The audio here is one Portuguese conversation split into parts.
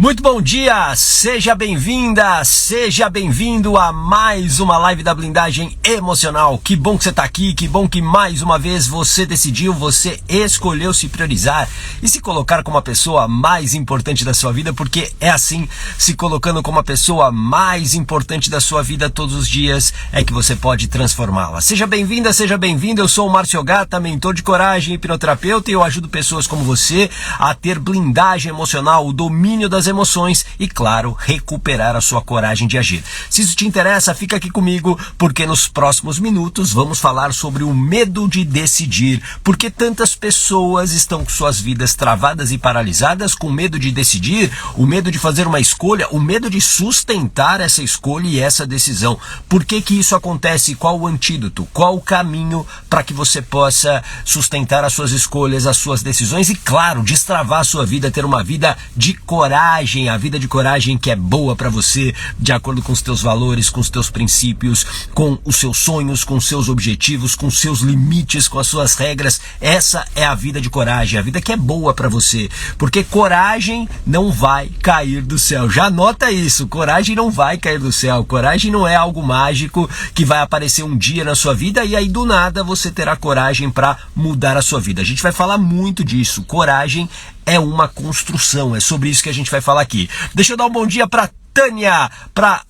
Muito bom dia, seja bem-vinda, seja bem-vindo a mais uma live da blindagem emocional. Que bom que você está aqui, que bom que mais uma vez você decidiu, você escolheu se priorizar e se colocar como a pessoa mais importante da sua vida, porque é assim, se colocando como a pessoa mais importante da sua vida todos os dias, é que você pode transformá-la. Seja bem-vinda, seja bem-vindo, eu sou o Márcio Gata, mentor de coragem, hipnoterapeuta, e eu ajudo pessoas como você a ter blindagem emocional, o domínio das emoções e, claro, recuperar a sua coragem de agir. Se isso te interessa, fica aqui comigo, porque nos próximos minutos vamos falar sobre o medo de decidir. Por que tantas pessoas estão com suas vidas travadas e paralisadas, com medo de decidir, o medo de fazer uma escolha, o medo de sustentar essa escolha e essa decisão. Por que que isso acontece? Qual o antídoto? Qual o caminho para que você possa sustentar as suas escolhas, as suas decisões e, claro, destravar a sua vida, ter uma vida de coragem, a vida de coragem que é boa para você, de acordo com os teus valores, com os teus princípios, com os seus sonhos, com os seus objetivos, com os seus limites, com as suas regras. Essa é a vida de coragem, a vida que é boa para você, porque coragem não vai cair do céu. Já anota isso, coragem não vai cair do céu, coragem não é algo mágico que vai aparecer um dia na sua vida e aí do nada você terá coragem para mudar a sua vida. A gente vai falar muito disso, coragem é uma construção, é sobre isso que a gente vai falar aqui. Deixa eu dar um bom dia para Tânia, para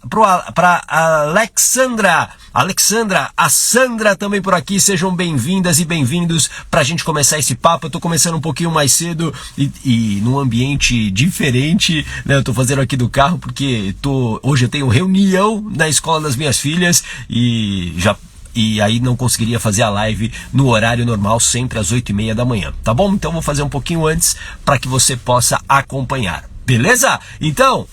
Alexandra, a Sandra também por aqui. Sejam bem-vindas e bem-vindos para a gente começar esse papo. Eu tô começando um pouquinho mais cedo e num ambiente diferente, né? Eu tô fazendo aqui do carro porque hoje eu tenho reunião na escola das minhas filhas e aí não conseguiria fazer a live no horário normal, sempre às 8h30 da manhã, tá bom? Então vou fazer um pouquinho antes para que você possa acompanhar, beleza? Então,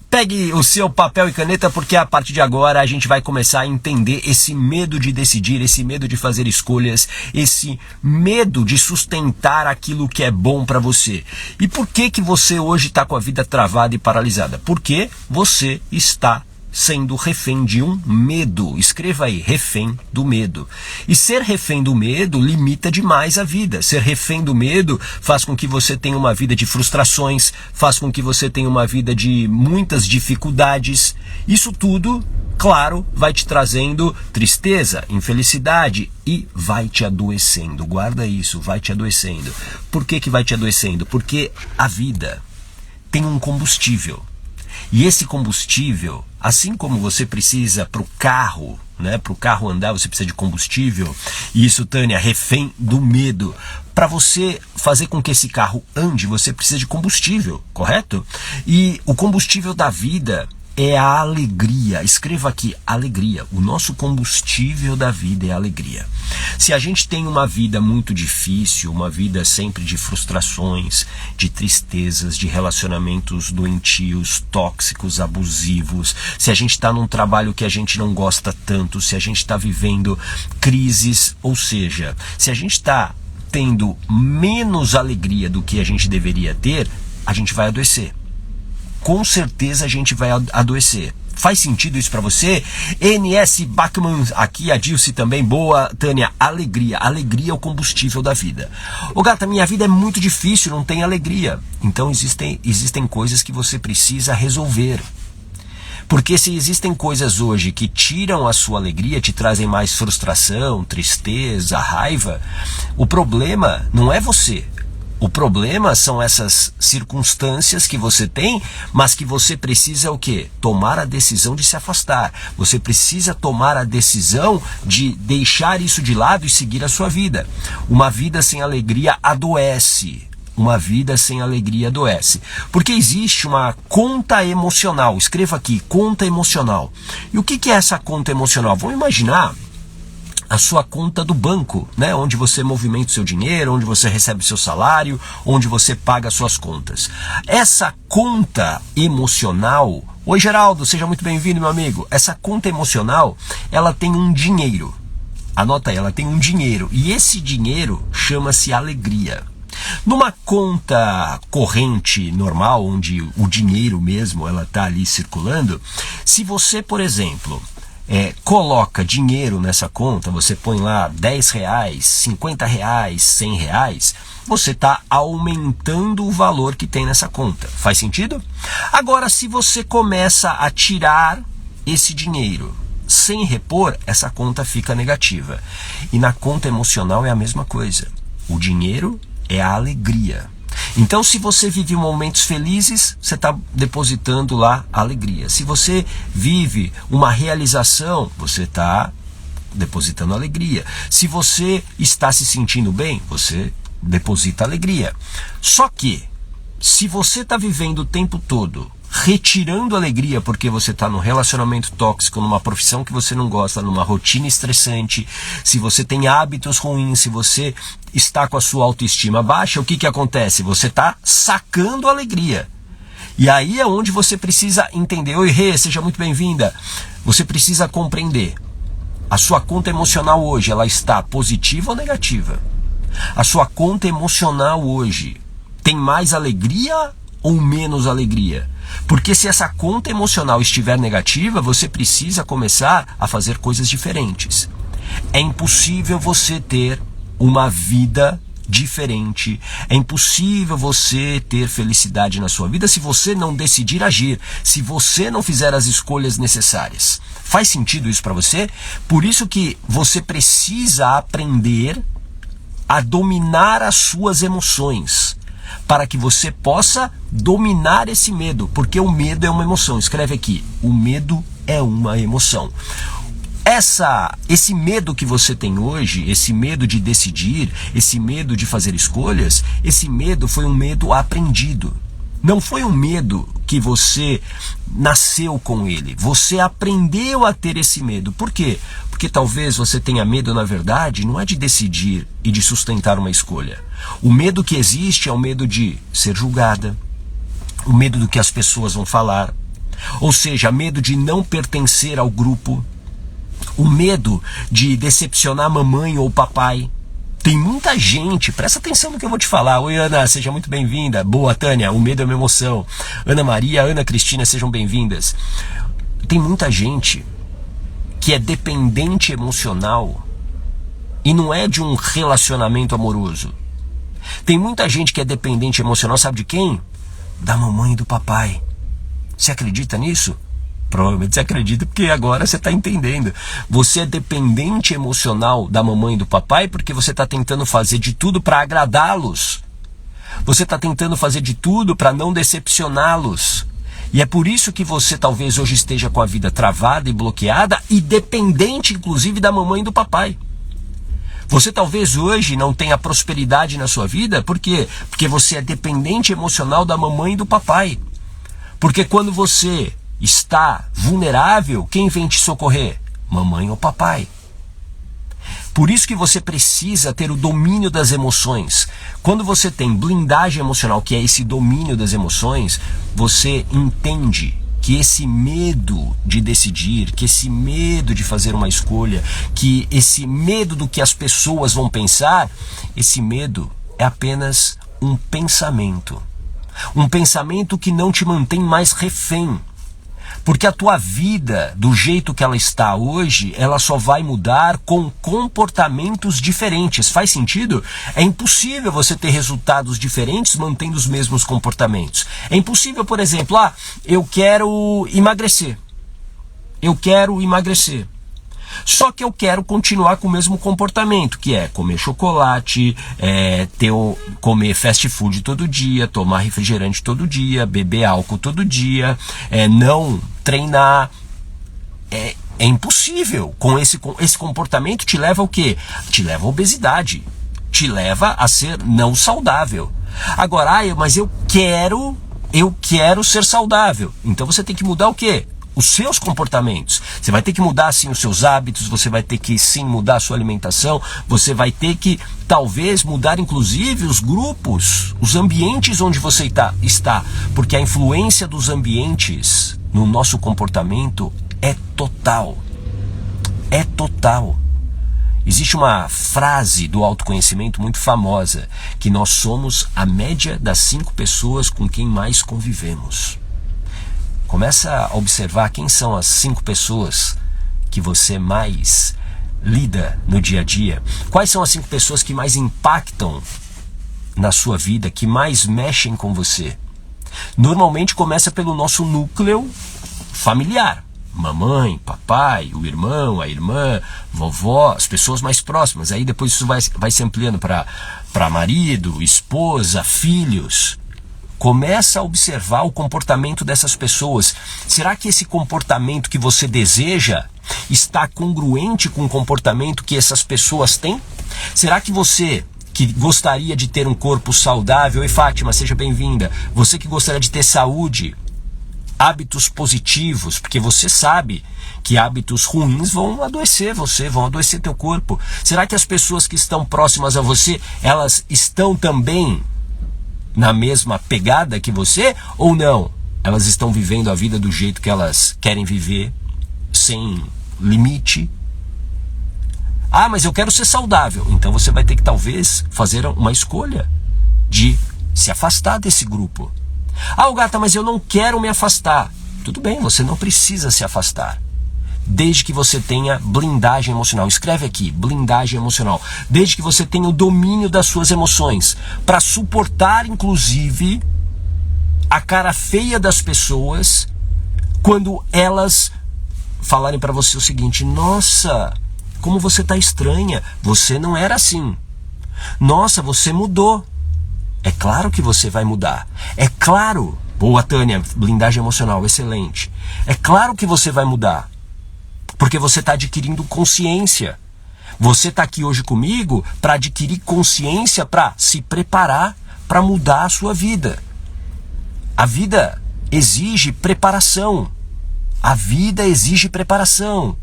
pegue o seu papel e caneta, porque a partir de agora a gente vai começar a entender esse medo de decidir, esse medo de fazer escolhas, esse medo de sustentar aquilo que é bom para você. E por que que você hoje está com a vida travada e paralisada? Porque você está sendo refém de um medo. Escreva aí, refém do medo. E ser refém do medo limita demais a vida. Ser refém do medo faz com que você tenha uma vida de frustrações, faz com que você tenha uma vida de muitas dificuldades. Isso tudo, claro, vai te trazendo tristeza, infelicidade e vai te adoecendo. Guarda isso, vai te adoecendo. Por que que vai te adoecendo? Porque a vida tem um combustível. E esse combustível, assim como você precisa para o carro, né? Para o carro andar você precisa de combustível. E isso, Tânia, refém do medo. Para você fazer com que esse carro ande, você precisa de combustível, correto? E o combustível da vida é a alegria. Escreva aqui, alegria. O nosso combustível da vida é a alegria. Se a gente tem uma vida muito difícil, uma vida sempre de frustrações, de tristezas, de relacionamentos doentios, tóxicos, abusivos, se a gente está num trabalho que a gente não gosta tanto, se a gente está vivendo crises, ou seja, se a gente está tendo menos alegria do que a gente deveria ter, a gente vai adoecer. Com certeza a gente vai adoecer. Faz sentido isso para você? NS Bachmann, aqui a Dilce também, boa. Tânia, alegria. Alegria é o combustível da vida. Ô gata, minha vida é muito difícil, não tem alegria. Então existem coisas que você precisa resolver. Porque se existem coisas hoje que tiram a sua alegria, te trazem mais frustração, tristeza, raiva, o problema não é você. O problema são essas circunstâncias que você tem, mas que você precisa o quê? Tomar a decisão de se afastar. Você precisa tomar a decisão de deixar isso de lado e seguir a sua vida. Uma vida sem alegria adoece. Uma vida sem alegria adoece. Porque existe uma conta emocional. Escreva aqui, conta emocional. E o que é essa conta emocional? Vamos imaginar a sua conta do banco, né? Onde você movimenta o seu dinheiro, onde você recebe o seu salário, onde você paga as suas contas. Essa conta emocional... Oi, Geraldo, seja muito bem-vindo, meu amigo. Essa conta emocional, ela tem um dinheiro. Anota aí, ela tem um dinheiro. E esse dinheiro chama-se alegria. Numa conta corrente normal, onde o dinheiro mesmo, ela está ali circulando, se você, por exemplo... coloca dinheiro nessa conta, você põe lá R$10, R$50, R$100, você está aumentando o valor que tem nessa conta. Faz sentido? Agora, se você começa a tirar esse dinheiro sem repor, essa conta fica negativa. E na conta emocional é a mesma coisa. O dinheiro é a alegria. Então, se você vive momentos felizes, você está depositando lá alegria. Se você vive uma realização, você está depositando alegria. Se você está se sentindo bem, você deposita alegria. Só que, se você está vivendo o tempo todo retirando alegria porque você está num relacionamento tóxico, numa profissão que você não gosta, numa rotina estressante, se você tem hábitos ruins, se você está com a sua autoestima baixa, o que acontece? Você está sacando alegria. E aí é onde você precisa entender. Oi, Rê, seja muito bem-vinda. Você precisa compreender. A sua conta emocional hoje, ela está positiva ou negativa? A sua conta emocional hoje tem mais alegria ou menos alegria? Porque se essa conta emocional estiver negativa, você precisa começar a fazer coisas diferentes. É impossível você ter uma vida diferente. É impossível você ter felicidade na sua vida se você não decidir agir, se você não fizer as escolhas necessárias. Faz sentido isso para você? Por isso que você precisa aprender a dominar as suas emoções, para que você possa dominar esse medo, porque o medo é uma emoção. Escreve aqui, o medo é uma emoção. Esse medo que você tem hoje, esse medo de decidir, esse medo de fazer escolhas, esse medo foi um medo aprendido. Não foi um medo que você nasceu com ele. Você aprendeu a ter esse medo. Por quê? Porque talvez você tenha medo, na verdade, não é de decidir e de sustentar uma escolha. O medo que existe é o medo de ser julgada, o medo do que as pessoas vão falar, ou seja, medo de não pertencer ao grupo, o medo de decepcionar mamãe ou papai. Tem muita gente, presta atenção no que eu vou te falar. Oi, Ana, seja muito bem-vinda. Boa, Tânia, o medo é uma emoção. Ana Maria, Ana Cristina, sejam bem-vindas. Tem muita gente que é dependente emocional e não é de um relacionamento amoroso. Tem muita gente que é dependente emocional, sabe de quem? Da mamãe e do papai. Você acredita nisso? Provavelmente você acredita porque agora você está entendendo. Você é dependente emocional da mamãe e do papai porque você está tentando fazer de tudo para agradá-los. Você está tentando fazer de tudo para não decepcioná-los. E é por isso que você talvez hoje esteja com a vida travada e bloqueada e dependente inclusive da mamãe e do papai. Você talvez hoje não tenha prosperidade na sua vida, por quê? Porque você é dependente emocional da mamãe e do papai. Porque quando você está vulnerável, quem vem te socorrer? Mamãe ou papai. Por isso que você precisa ter o domínio das emoções. Quando você tem blindagem emocional, que é esse domínio das emoções, você entende que esse medo de decidir, que esse medo de fazer uma escolha, que esse medo do que as pessoas vão pensar, esse medo é apenas um pensamento. Um pensamento que não te mantém mais refém. Porque a tua vida, do jeito que ela está hoje, ela só vai mudar com comportamentos diferentes. Faz sentido? É impossível você ter resultados diferentes mantendo os mesmos comportamentos. É impossível, por exemplo, eu quero emagrecer. Eu quero emagrecer. Só que eu quero continuar com o mesmo comportamento, que é comer chocolate, comer fast food todo dia, tomar refrigerante todo dia, beber álcool todo dia, não treinar. É impossível. Com esse comportamento te leva ao quê? Te leva à obesidade. Te leva a ser não saudável. Agora, mas eu quero ser saudável. Então você tem que mudar o quê? Os seus comportamentos. Você vai ter que mudar sim os seus hábitos, você vai ter que sim mudar a sua alimentação, você vai ter que talvez mudar inclusive os grupos, os ambientes onde você está, porque a influência dos ambientes no nosso comportamento é total. É total. Existe uma frase do autoconhecimento muito famosa, que nós somos a média das 5 pessoas com quem mais convivemos. Começa a observar quem são as 5 pessoas que você mais lida no dia a dia? Quais são as 5 pessoas que mais impactam na sua vida, que mais mexem com você? Normalmente começa pelo nosso núcleo familiar. Mamãe, papai, o irmão, a irmã, vovó, as pessoas mais próximas. Aí depois isso vai se ampliando para marido, esposa, filhos. Começa a observar o comportamento dessas pessoas. Será que esse comportamento que você deseja está congruente com o comportamento que essas pessoas têm? Será que você que gostaria de ter um corpo saudável, e Fátima, seja bem-vinda, você que gostaria de ter saúde, hábitos positivos, porque você sabe que hábitos ruins vão adoecer você, vão adoecer teu corpo. Será que as pessoas que estão próximas a você, elas estão também na mesma pegada que você ou não? Elas estão vivendo a vida do jeito que elas querem viver, sem limite? Ah, mas eu quero ser saudável. Então você vai ter que talvez fazer uma escolha de se afastar desse grupo. Ah, Gata, mas eu não quero me afastar. Tudo bem, você não precisa se afastar. Desde que você tenha blindagem emocional. Escreve aqui, blindagem emocional. Desde que você tenha o domínio das suas emoções. Para suportar, inclusive, a cara feia das pessoas quando elas falarem para você o seguinte: nossa, como você tá estranha. Você não era assim. Nossa, você mudou. É claro que você vai mudar. É claro. Boa, Tânia, blindagem emocional, excelente. É claro que você vai mudar. Porque você está adquirindo consciência. Você está aqui hoje comigo para adquirir consciência, para se preparar para mudar a sua vida. A vida exige preparação. A vida exige preparação.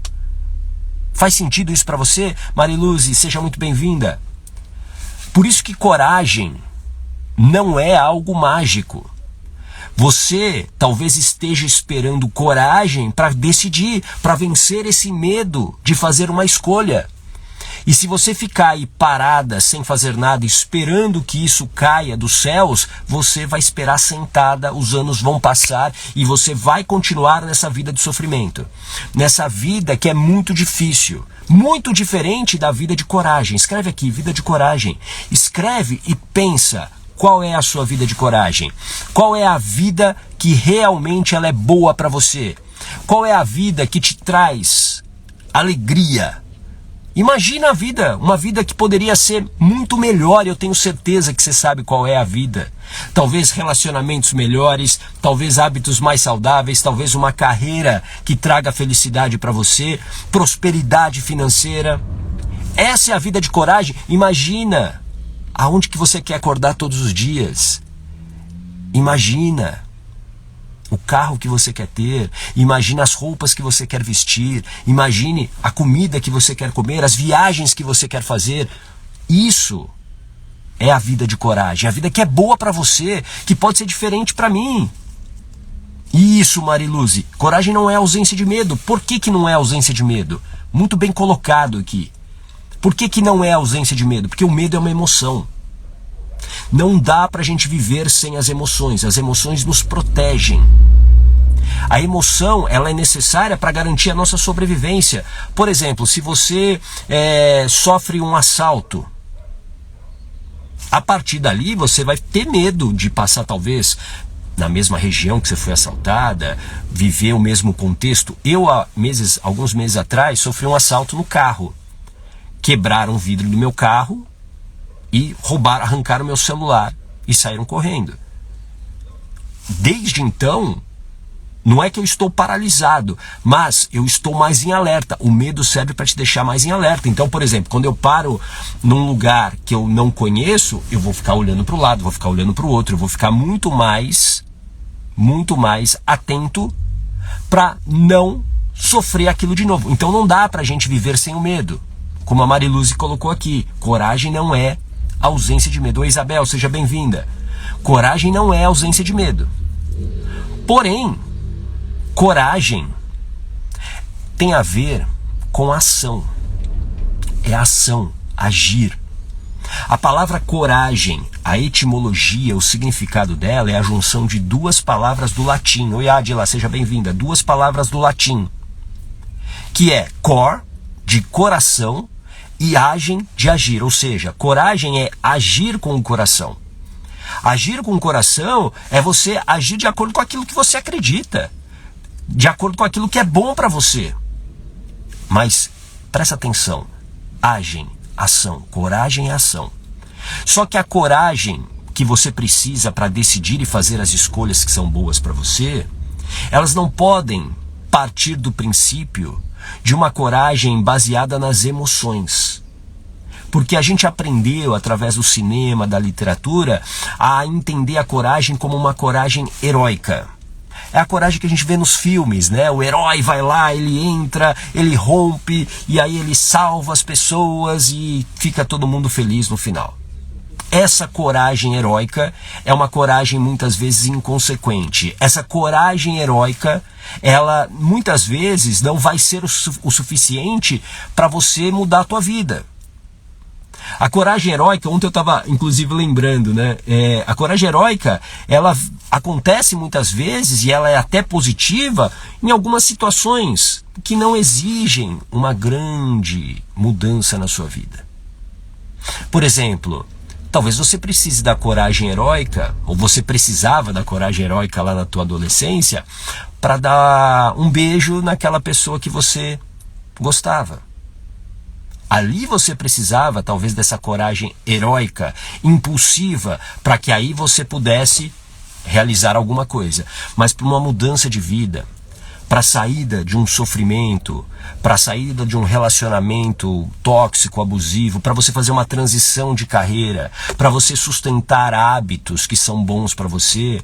Faz sentido isso para você? Mariluze, seja muito bem-vinda. Por isso que coragem não é algo mágico. Você talvez esteja esperando coragem para decidir, para vencer esse medo de fazer uma escolha. E se você ficar aí parada, sem fazer nada, esperando que isso caia dos céus, você vai esperar sentada, os anos vão passar e você vai continuar nessa vida de sofrimento. Nessa vida que é muito difícil, muito diferente da vida de coragem. Escreve aqui, vida de coragem. Escreve e pensa. Qual é a sua vida de coragem? Qual é a vida que realmente ela é boa para você? Qual é a vida que te traz alegria? Imagina a vida, uma vida que poderia ser muito melhor, eu tenho certeza que você sabe qual é a vida. Talvez relacionamentos melhores, talvez hábitos mais saudáveis, talvez uma carreira que traga felicidade para você, prosperidade financeira. Essa é a vida de coragem. Imagina aonde que você quer acordar todos os dias. Imagina o carro que você quer ter, imagina as roupas que você quer vestir, imagine a comida que você quer comer, as viagens que você quer fazer. Isso é a vida de coragem, a vida que é boa para você, que pode ser diferente para mim. Isso, Mariluze, coragem não é ausência de medo. Por que não é ausência de medo? Muito bem colocado aqui. Por que não é ausência de medo? Porque o medo é uma emoção. Não dá pra gente viver sem as emoções nos protegem. A emoção, ela é necessária para garantir a nossa sobrevivência. Por exemplo, se você sofre um assalto, a partir dali você vai ter medo de passar talvez na mesma região que você foi assaltada, viver o mesmo contexto. Eu, alguns meses atrás, sofri um assalto no carro. Quebraram o vidro do meu carro e arrancaram meu celular e saíram correndo. Desde então, não é que eu estou paralisado, mas eu estou mais em alerta. O medo serve para te deixar mais em alerta. Então, por exemplo, quando eu paro num lugar que eu não conheço, eu vou ficar olhando para o lado, vou ficar olhando para o outro, eu vou ficar muito mais atento para não sofrer aquilo de novo. Então não dá para a gente viver sem o medo. Como a Mariluze colocou aqui, coragem não é ausência de medo. Oi, Isabel, seja bem-vinda. Coragem não é ausência de medo. Porém, coragem tem a ver com ação. É ação, agir. A palavra coragem, a etimologia, o significado dela é a junção de duas palavras do latim. Oi, Adila, seja bem-vinda. Duas palavras do latim, que é cor, de coração, e agem, de agir. Ou seja, coragem é agir com o coração. Agir com o coração é você agir de acordo com aquilo que você acredita, de acordo com aquilo que é bom para você. Mas presta atenção, agem, ação, coragem é ação. Só que a coragem que você precisa para decidir e fazer as escolhas que são boas para você, elas não podem partir do princípio de uma coragem baseada nas emoções. Porque a gente aprendeu, através do cinema, da literatura, a entender a coragem como uma coragem heróica. É a coragem que a gente vê nos filmes, né? O herói vai lá, ele entra, ele rompe, e aí ele salva as pessoas e fica todo mundo feliz no final. Essa coragem heróica é uma coragem muitas vezes inconsequente. Essa coragem heróica, ela muitas vezes não vai ser o suficiente para você mudar a tua vida. A coragem heróica, ontem eu estava inclusive lembrando, né? A coragem heróica, ela acontece muitas vezes e ela é até positiva em algumas situações que não exigem uma grande mudança na sua vida. Por exemplo, talvez você precise da coragem heróica, ou você precisava da coragem heróica lá na tua adolescência, para dar um beijo naquela pessoa que você gostava. Ali você precisava, talvez, dessa coragem heróica, impulsiva, para que aí você pudesse realizar alguma coisa. Mas para uma mudança de vida, para a saída de um sofrimento, para a saída de um relacionamento tóxico, abusivo, para você fazer uma transição de carreira, para você sustentar hábitos que são bons para você,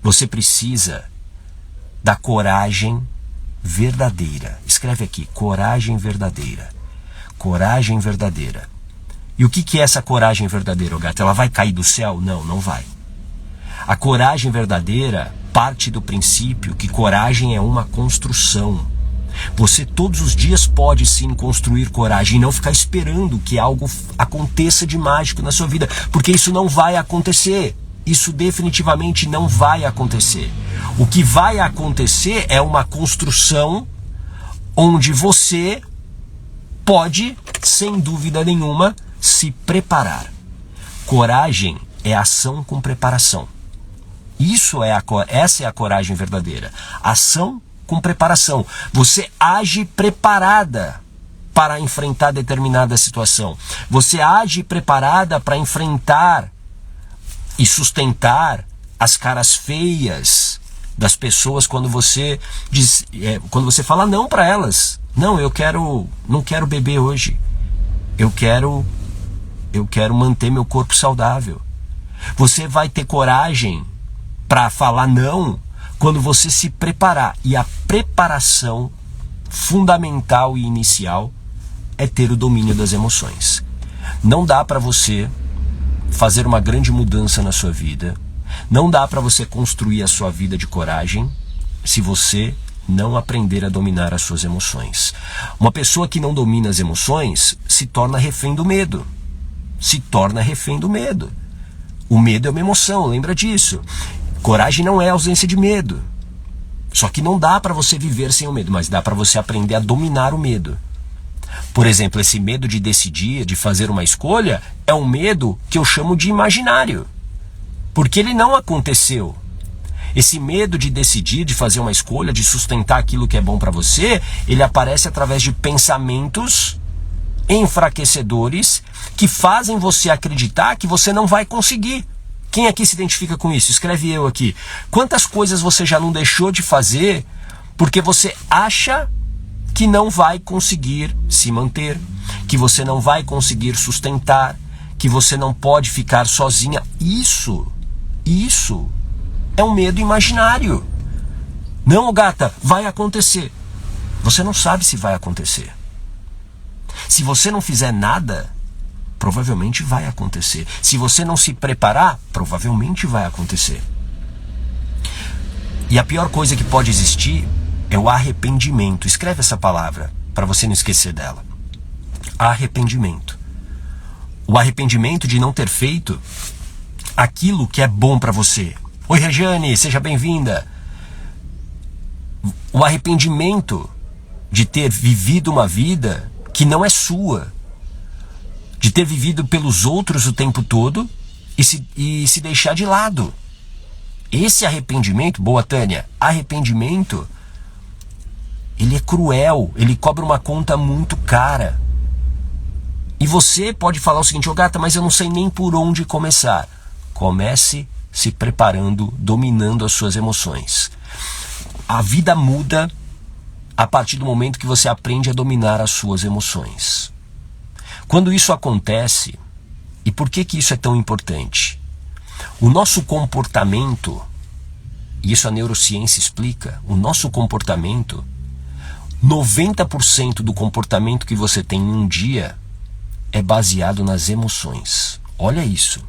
você precisa da coragem verdadeira. Escreve aqui, coragem verdadeira. Coragem verdadeira. E o que é essa coragem verdadeira, gato? Ela vai cair do céu? Não, não vai. A coragem verdadeira parte do princípio que coragem é uma construção. Você todos os dias pode sim construir coragem e não ficar esperando que algo aconteça de mágico na sua vida, porque isso não vai acontecer. Isso definitivamente não vai acontecer. O que vai acontecer é uma construção onde você pode, sem dúvida nenhuma, se preparar. Coragem é ação com preparação. Essa é a coragem verdadeira. Ação com preparação. Você age preparada para enfrentar determinada situação. Você age preparada para enfrentar e sustentar as caras feias das pessoas quando você fala não para elas. Não, não quero beber hoje. Eu quero manter meu corpo saudável. Você vai ter coragem para falar não quando você se preparar. E a preparação fundamental e inicial é ter o domínio das emoções. Não dá para você fazer uma grande mudança na sua vida. Não dá para você construir a sua vida de coragem se você não aprender a dominar as suas emoções. Uma pessoa que não domina as emoções se torna refém do medo. Se torna refém do medo. O medo é uma emoção, lembra disso. Coragem não é ausência de medo. Só que não dá para você viver sem o medo, mas dá para você aprender a dominar o medo. Por exemplo, esse medo de decidir, de fazer uma escolha, é um medo que eu chamo de imaginário. Porque ele não aconteceu. Esse medo de decidir, de fazer uma escolha, de sustentar aquilo que é bom para você, ele aparece através de pensamentos enfraquecedores que fazem você acreditar que você não vai conseguir. Quem aqui se identifica com isso? Escreve eu aqui. Quantas coisas você já não deixou de fazer porque você acha que não vai conseguir se manter, que você não vai conseguir sustentar, que você não pode ficar sozinha? Isso é um medo imaginário. Não, gata, vai acontecer. Você não sabe se vai acontecer. Se você não fizer nada, provavelmente vai acontecer. Se você não se preparar, provavelmente vai acontecer. E a pior coisa que pode existir é o arrependimento. Escreve essa palavra para você não esquecer dela. Arrependimento. O arrependimento de não ter feito aquilo que é bom para você. Oi, Regiane, seja bem-vinda. O arrependimento de ter vivido uma vida que não é sua, de ter vivido pelos outros o tempo todo e se deixar de lado. Esse arrependimento, boa Tânia, arrependimento, ele é cruel, ele cobra uma conta muito cara. E você pode falar o seguinte: ô gata, mas eu não sei nem por onde começar. Comece se preparando, dominando as suas emoções. A vida muda a partir do momento que você aprende a dominar as suas emoções. Quando isso acontece, e por que isso é tão importante? O nosso comportamento, e isso a neurociência explica, o nosso comportamento, 90% do comportamento que você tem em um dia é baseado nas emoções. Olha isso.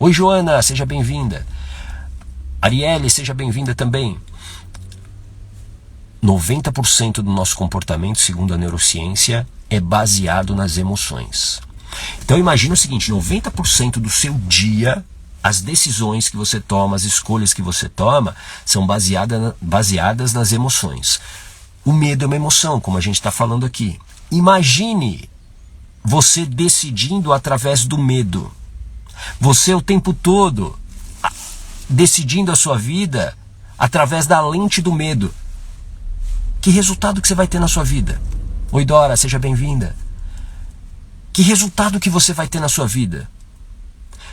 Oi, Joana, seja bem-vinda. Arielle, seja bem-vinda também. 90% do nosso comportamento, segundo a neurociência, é baseado nas emoções. Então imagina o seguinte: 90% do seu dia, as decisões que você toma, as escolhas que você toma, são baseadas nas emoções. O medo é uma emoção, como a gente está falando aqui. Imagine você decidindo através do medo. Você o tempo todo decidindo a sua vida através da lente do medo. Que resultado que você vai ter na sua vida? Oi, Dora, seja bem-vinda. Que resultado que você vai ter na sua vida?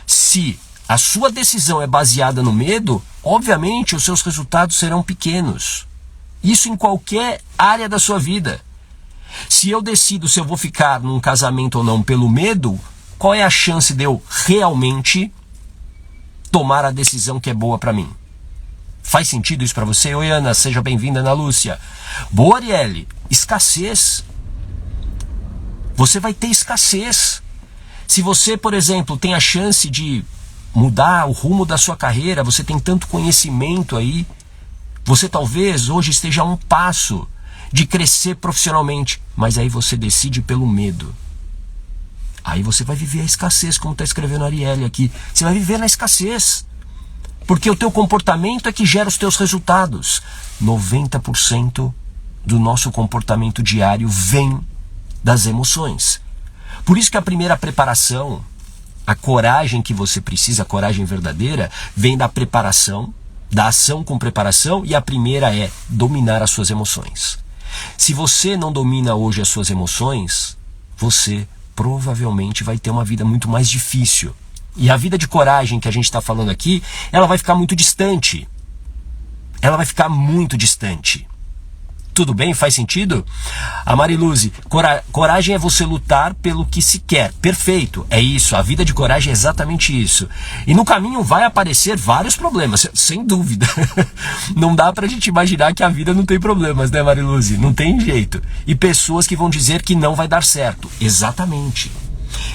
Se a sua decisão é baseada no medo, obviamente os seus resultados serão pequenos. Isso em qualquer área da sua vida. Se eu decido se eu vou ficar num casamento ou não pelo medo, qual é a chance de eu realmente tomar a decisão que é boa para mim? Faz sentido isso para você? Oi, Ana, seja bem-vinda, Ana Lúcia. Boa, Arielle. Escassez. Você vai ter escassez. Se você, por exemplo, tem a chance de mudar o rumo da sua carreira, você tem tanto conhecimento aí, você talvez hoje esteja a um passo de crescer profissionalmente, mas aí você decide pelo medo. Aí você vai viver a escassez, como está escrevendo a Arielle aqui. Você vai viver na escassez. Porque o teu comportamento é que gera os teus resultados. 90% do nosso comportamento diário vem das emoções. Por isso que a primeira preparação, a coragem que você precisa, a coragem verdadeira, vem da preparação, da ação com preparação, e a primeira é dominar as suas emoções. Se você não domina hoje as suas emoções, você provavelmente vai ter uma vida muito mais difícil. E a vida de coragem que a gente está falando aqui, ela vai ficar muito distante. Ela vai ficar muito distante. Tudo bem? Faz sentido? A Mariluze, coragem é você lutar pelo que se quer. Perfeito, é isso. A vida de coragem é exatamente isso. E no caminho vai aparecer vários problemas, sem dúvida. Não dá pra gente imaginar que a vida não tem problemas, né, Mariluze? Não tem jeito. E pessoas que vão dizer que não vai dar certo. Exatamente.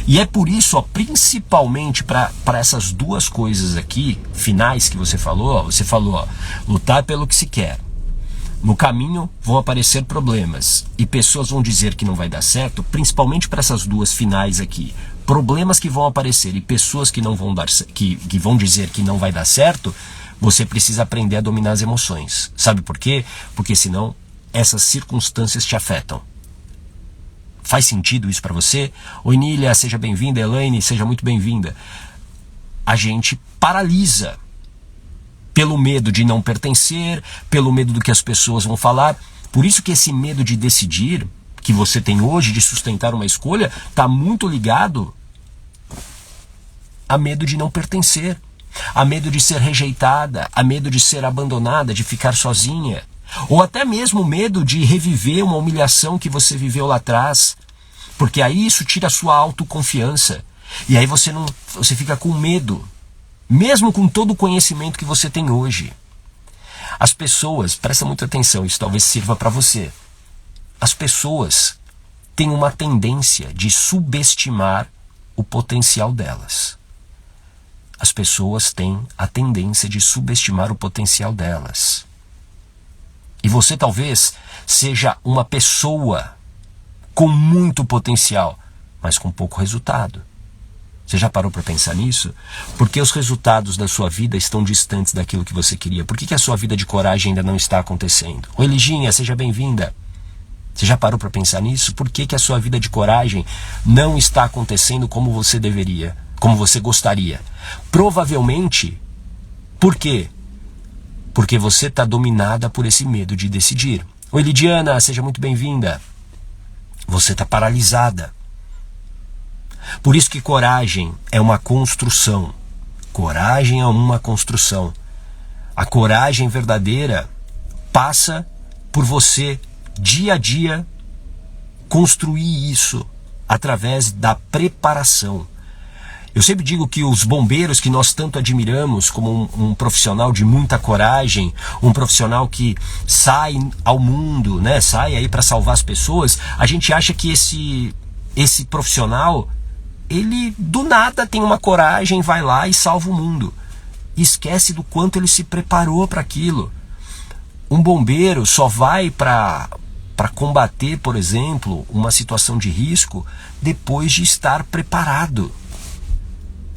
E é por isso, ó, principalmente para essas duas coisas aqui, finais que você falou, ó, lutar pelo que se quer. No caminho vão aparecer problemas e pessoas vão dizer que não vai dar certo, principalmente para essas duas finais aqui. Problemas que vão aparecer e pessoas que não vão dar, que vão dizer que não vai dar certo, você precisa aprender a dominar as emoções. Sabe por quê? Porque senão essas circunstâncias te afetam. Faz sentido isso para você? Oi, Nília, seja bem-vinda. Elaine, seja muito bem-vinda. A gente paralisa pelo medo de não pertencer, pelo medo do que as pessoas vão falar. Por isso que esse medo de decidir, que você tem hoje, de sustentar uma escolha, está muito ligado a medo de não pertencer, a medo de ser rejeitada, a medo de ser abandonada, de ficar sozinha. Ou até mesmo medo de reviver uma humilhação que você viveu lá atrás. Porque aí isso tira a sua autoconfiança. E aí você fica com medo. Mesmo com todo o conhecimento que você tem hoje. As pessoas, presta muita atenção, isso talvez sirva para você. As pessoas têm uma tendência de subestimar o potencial delas. As pessoas têm a tendência de subestimar o potencial delas. E você talvez seja uma pessoa com muito potencial, mas com pouco resultado. Você já parou para pensar nisso? Porque os resultados da sua vida estão distantes daquilo que você queria. Por que a sua vida de coragem ainda não está acontecendo? Oi, Liginha, seja bem-vinda. Você já parou para pensar nisso? Por que a sua vida de coragem não está acontecendo como você deveria, como você gostaria? Provavelmente, por quê? Porque você está dominada por esse medo de decidir. Oi, Lidiana, seja muito bem-vinda. Você está paralisada. Por isso que coragem é uma construção. Coragem é uma construção. A coragem verdadeira passa por você, dia a dia, construir isso através da preparação. Eu sempre digo que os bombeiros que nós tanto admiramos como um profissional de muita coragem, um profissional que sai ao mundo, né, sai aí para salvar as pessoas, a gente acha que esse profissional, ele do nada tem uma coragem, vai lá e salva o mundo. Esquece do quanto ele se preparou para aquilo. Um bombeiro só vai para combater, por exemplo, uma situação de risco depois de estar preparado.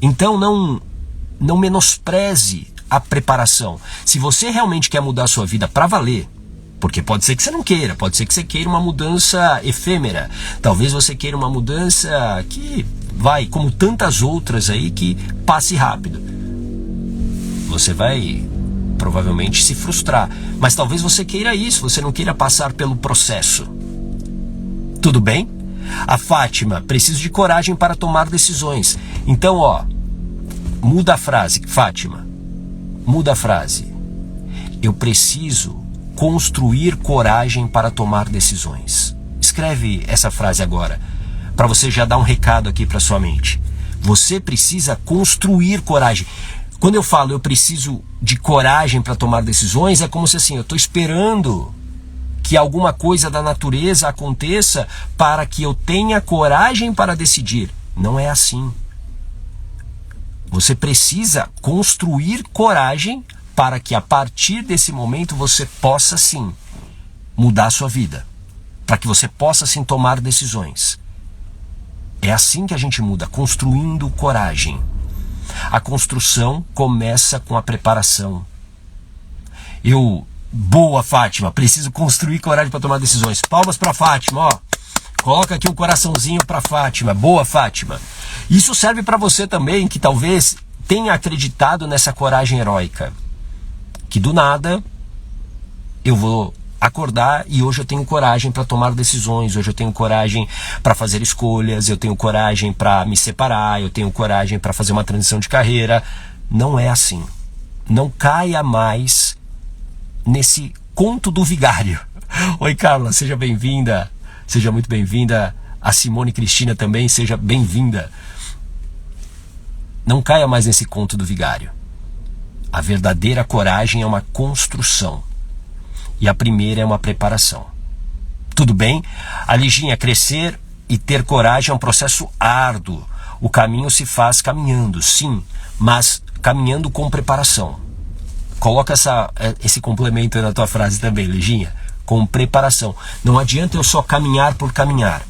Então não menospreze a preparação. Se você realmente quer mudar a sua vida para valer, porque pode ser que você não queira, pode ser que você queira uma mudança efêmera, talvez você queira uma mudança que vai, como tantas outras aí, que passe rápido. Você vai provavelmente se frustrar, mas talvez você queira isso, você não queira passar pelo processo. Tudo bem? A Fátima, preciso de coragem para tomar decisões. Então, muda a frase, Fátima. Muda a frase. Eu preciso construir coragem para tomar decisões. Escreve essa frase agora, para você já dar um recado aqui para sua mente. Você precisa construir coragem. Quando eu falo eu preciso de coragem para tomar decisões, é como se assim, eu estou esperando que alguma coisa da natureza aconteça para que eu tenha coragem para decidir. Não é assim. Você precisa construir coragem para que a partir desse momento você possa sim mudar a sua vida. Para que você possa sim tomar decisões. É assim que a gente muda, construindo coragem. A construção começa com a preparação. Boa, Fátima, preciso construir coragem para tomar decisões. Palmas para Fátima, ó. Coloca aqui um coraçãozinho para Fátima. Boa, Fátima. Isso serve para você também, que talvez tenha acreditado nessa coragem heróica. Que do nada eu vou acordar e hoje eu tenho coragem para tomar decisões, hoje eu tenho coragem para fazer escolhas, eu tenho coragem para me separar, eu tenho coragem para fazer uma transição de carreira. Não é assim. Não caia mais nesse conto do vigário. Oi, Carla, seja bem-vinda. Seja muito bem-vinda. A Simone Cristina também, seja bem-vinda. Não caia mais nesse conto do vigário. A verdadeira coragem é uma construção. E a primeira é uma preparação. Tudo bem? A Liginha, crescer e ter coragem é um processo árduo. O caminho se faz caminhando, sim, mas caminhando com preparação. Coloca esse complemento aí na tua frase também, Liginha. Com preparação. Não adianta eu só caminhar por caminhar.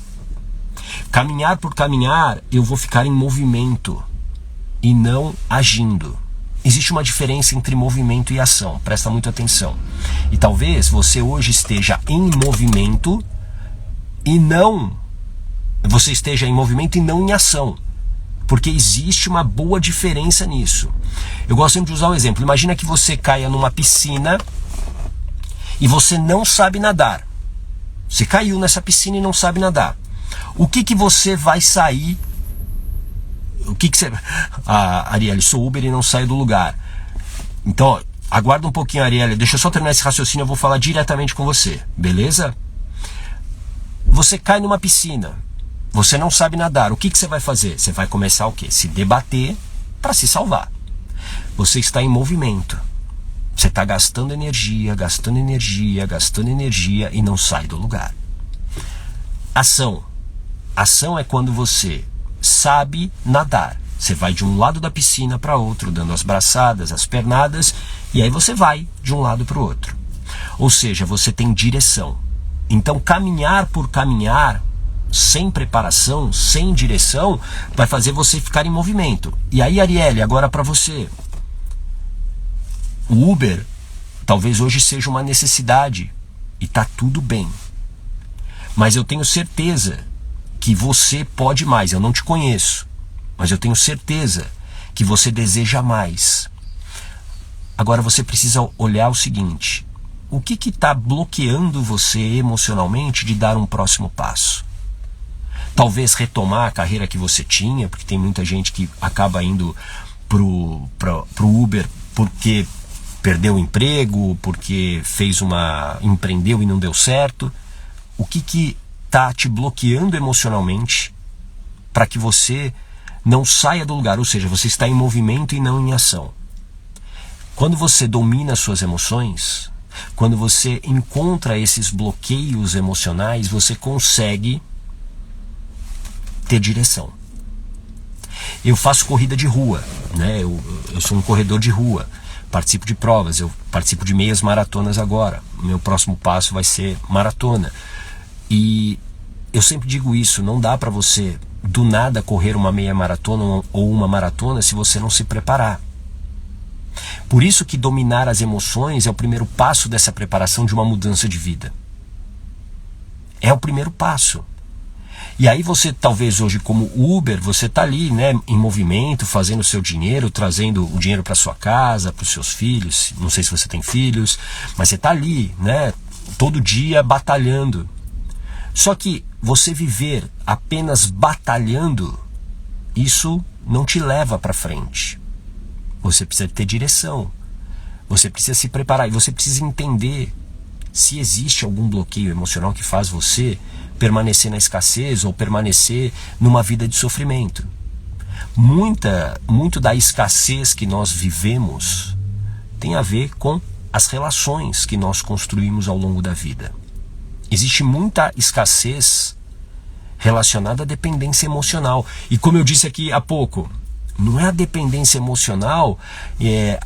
Caminhar por caminhar, eu vou ficar em movimento e não agindo. Existe uma diferença entre movimento e ação. Presta muita atenção. E talvez você hoje esteja em movimento e não... Você esteja em movimento e não em ação. Porque existe uma boa diferença nisso. Eu gosto sempre de usar um exemplo. Imagina que você caia numa piscina e você não sabe nadar. Você caiu nessa piscina e não sabe nadar. O que você vai sair? O que você... Arielle, sou Uber e não saio do lugar. Então, aguarda um pouquinho, Arielle. Deixa eu só terminar esse raciocínio, eu vou falar diretamente com você. Beleza? Você cai numa piscina. Você não sabe nadar. O que você vai fazer? Você vai começar o quê? Se debater para se salvar. Você está em movimento. Você está gastando energia, gastando energia, gastando energia e não sai do lugar. Ação. Ação é quando você sabe nadar. Você vai de um lado da piscina para outro, dando as braçadas, as pernadas, e aí você vai de um lado para o outro. Ou seja, você tem direção. Então, caminhar por caminhar, sem preparação, sem direção, vai fazer você ficar em movimento. E aí, Arielle, agora para você. O Uber talvez hoje seja uma necessidade e tá tudo bem. Mas eu tenho certeza que você pode mais. Eu não te conheço, mas eu tenho certeza que você deseja mais. Agora você precisa olhar o seguinte: o que está bloqueando você emocionalmente de dar um próximo passo? Talvez retomar a carreira que você tinha, porque tem muita gente que acaba indo pro Uber porque perdeu o emprego, porque empreendeu e não deu certo. O que está te bloqueando emocionalmente para que você não saia do lugar? Ou seja, você está em movimento e não em ação. Quando você domina as suas emoções, quando você encontra esses bloqueios emocionais, você consegue ter direção. Eu faço corrida de rua, né? Eu sou um corredor de rua, participo de provas, eu participo de meias maratonas agora. O meu próximo passo vai ser maratona. E eu sempre digo isso: não dá para você do nada correr uma meia maratona ou uma maratona se você não se preparar. Por isso que dominar as emoções é o primeiro passo dessa preparação de uma mudança de vida. É o primeiro passo. E aí você, talvez hoje como Uber, você está ali, né, em movimento, fazendo o seu dinheiro, trazendo o dinheiro para sua casa, para os seus filhos. Não sei se você tem filhos, mas você está ali, né, todo dia batalhando. Só que você viver apenas batalhando, isso não te leva para frente. Você precisa ter direção. Você precisa se preparar e você precisa entender se existe algum bloqueio emocional que faz você permanecer na escassez ou permanecer numa vida de sofrimento. Muito da escassez que nós vivemos tem a ver com as relações que nós construímos ao longo da vida. Existe muita escassez relacionada à dependência emocional. E como eu disse aqui há pouco, não é a dependência emocional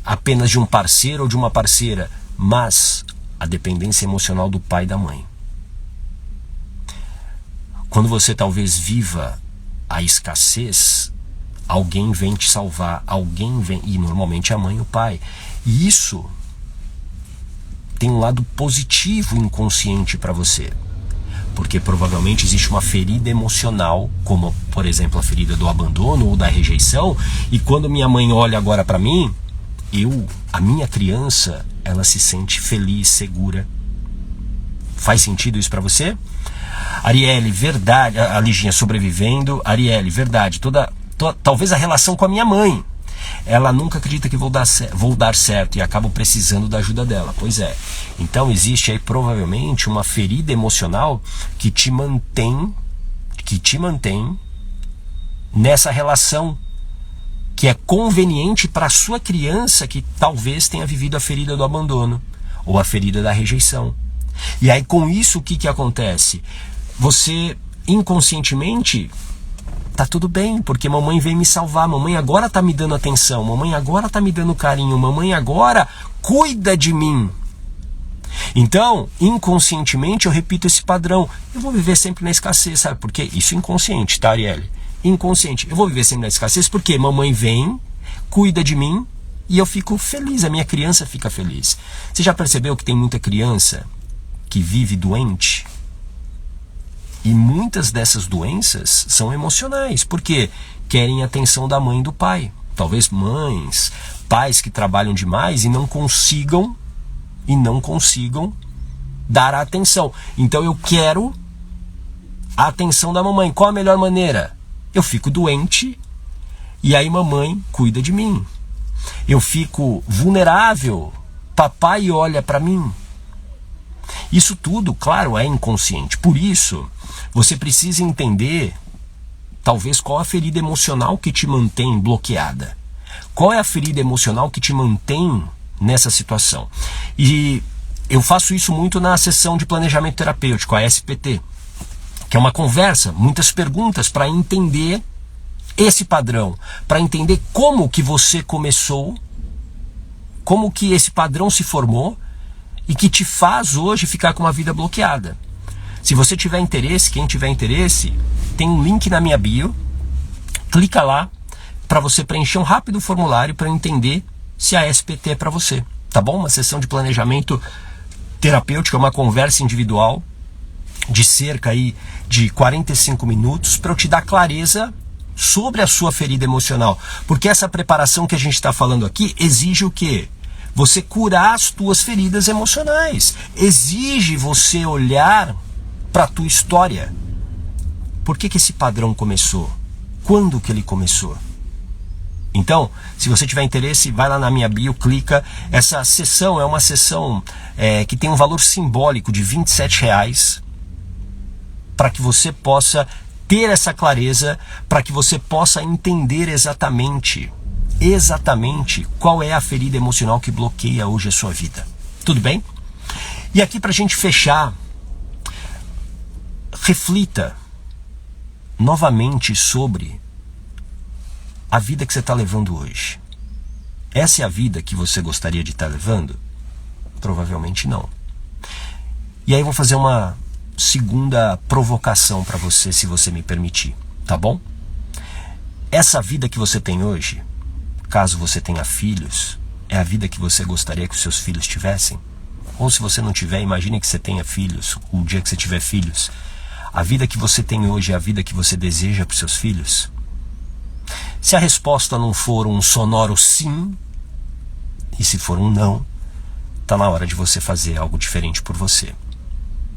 apenas de um parceiro ou de uma parceira, mas a dependência emocional do pai e da mãe. Quando você talvez viva a escassez, alguém vem te salvar, e normalmente a mãe e o pai. E isso tem um lado positivo inconsciente para você, porque provavelmente existe uma ferida emocional, como por exemplo a ferida do abandono ou da rejeição, e quando minha mãe olha agora para mim, a minha criança, ela se sente feliz, segura. Faz sentido isso para você? Arielle, verdade. A Liginha sobrevivendo. Arielle, verdade. Talvez a relação com a minha mãe. Ela nunca acredita que vou dar certo e acabo precisando da ajuda dela. Pois é. Então existe aí provavelmente uma ferida emocional que te mantém nessa relação que é conveniente para a sua criança, que talvez tenha vivido a ferida do abandono ou a ferida da rejeição. E aí com isso o que acontece? Você inconscientemente tá tudo bem, porque mamãe veio me salvar, mamãe agora tá me dando atenção, mamãe agora tá me dando carinho, mamãe agora cuida de mim. Então, inconscientemente eu repito esse padrão. Eu vou viver sempre na escassez, sabe por quê? Isso é inconsciente, tá, Arielle? Inconsciente. Eu vou viver sempre na escassez porque mamãe vem, cuida de mim e eu fico feliz, a minha criança fica feliz. Você já percebeu que tem muita criança que vive doente? E muitas dessas doenças são emocionais, porque querem a atenção da mãe e do pai. Talvez mães, pais que trabalham demais e não consigam dar a atenção. Então eu quero a atenção da mamãe. Qual a melhor maneira? Eu fico doente e aí mamãe cuida de mim. Eu fico vulnerável, papai olha para mim. Isso tudo, claro, é inconsciente. Por isso, você precisa entender, talvez, qual a ferida emocional que te mantém bloqueada. Qual é a ferida emocional que te mantém nessa situação? E eu faço isso muito na sessão de planejamento terapêutico, a SPT, que é uma conversa, muitas perguntas para entender esse padrão, para entender como que você começou, como que esse padrão se formou e que te faz hoje ficar com uma vida bloqueada. Se você tiver interesse, quem tiver interesse, tem um link na minha bio, clica lá para você preencher um rápido formulário para entender se a SPT é para você, tá bom? Uma sessão de planejamento terapêutico, uma conversa individual, de cerca aí de 45 minutos para eu te dar clareza sobre a sua ferida emocional. Porque essa preparação que a gente está falando aqui exige o quê? Você curar as tuas feridas emocionais. Exige você olhar para a tua história. Por que esse padrão começou? Quando que ele começou? Então, se você tiver interesse, vai lá na minha bio, clica. Essa sessão é uma sessão que tem um valor simbólico de R$27 para que você possa ter essa clareza, para que você possa entender exatamente qual é a ferida emocional que bloqueia hoje a sua vida. Tudo bem? E aqui para a gente fechar, reflita novamente sobre a vida que você está levando hoje. Essa é a vida que você gostaria de estar levando? Provavelmente não. E aí eu vou fazer uma segunda provocação para você, se você me permitir, tá bom? Essa vida que você tem hoje, caso você tenha filhos, é a vida que você gostaria que os seus filhos tivessem? Ou se você não tiver, imagine que você tenha filhos, o dia que você tiver filhos. A vida que você tem hoje é a vida que você deseja para os seus filhos? Se a resposta não for um sonoro sim, e se for um não, está na hora de você fazer algo diferente por você.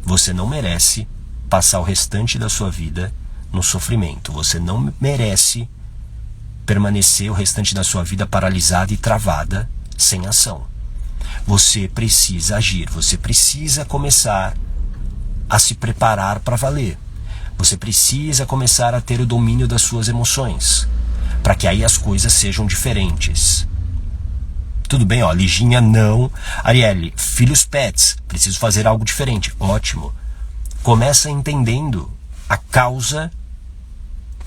Você não merece passar o restante da sua vida no sofrimento. Você não merece permanecer o restante da sua vida paralisada e travada, sem ação. Você precisa agir, você precisa começar a se preparar para valer. Você precisa começar a ter o domínio das suas emoções, para que aí as coisas sejam diferentes. Tudo bem, ó, Liginha não. Arielle, filhos pets, preciso fazer algo diferente. Ótimo. Começa entendendo a causa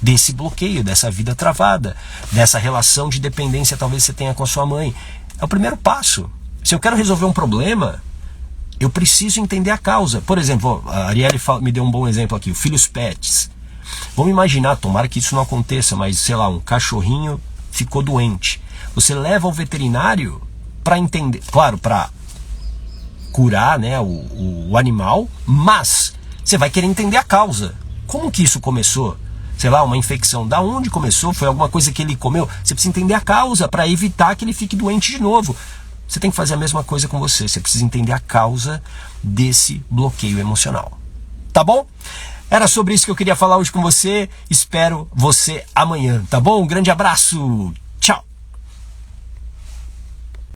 desse bloqueio, dessa vida travada, dessa relação de dependência talvez você tenha com a sua mãe. É o primeiro passo. Se eu quero resolver um problema, eu preciso entender a causa. Por exemplo, a Arielle me deu um bom exemplo aqui, o filhos pets. Vamos imaginar, tomara que isso não aconteça, mas sei lá, um cachorrinho ficou doente. Você leva ao veterinário para entender, claro, para curar, né, o animal, mas você vai querer entender a causa. Como que isso começou? Sei lá, uma infecção. Da onde começou? Foi alguma coisa que ele comeu? Você precisa entender a causa para evitar que ele fique doente de novo. Você tem que fazer a mesma coisa com você. Você precisa entender a causa desse bloqueio emocional. Tá bom? Era sobre isso que eu queria falar hoje com você. Espero você amanhã, tá bom? Um grande abraço.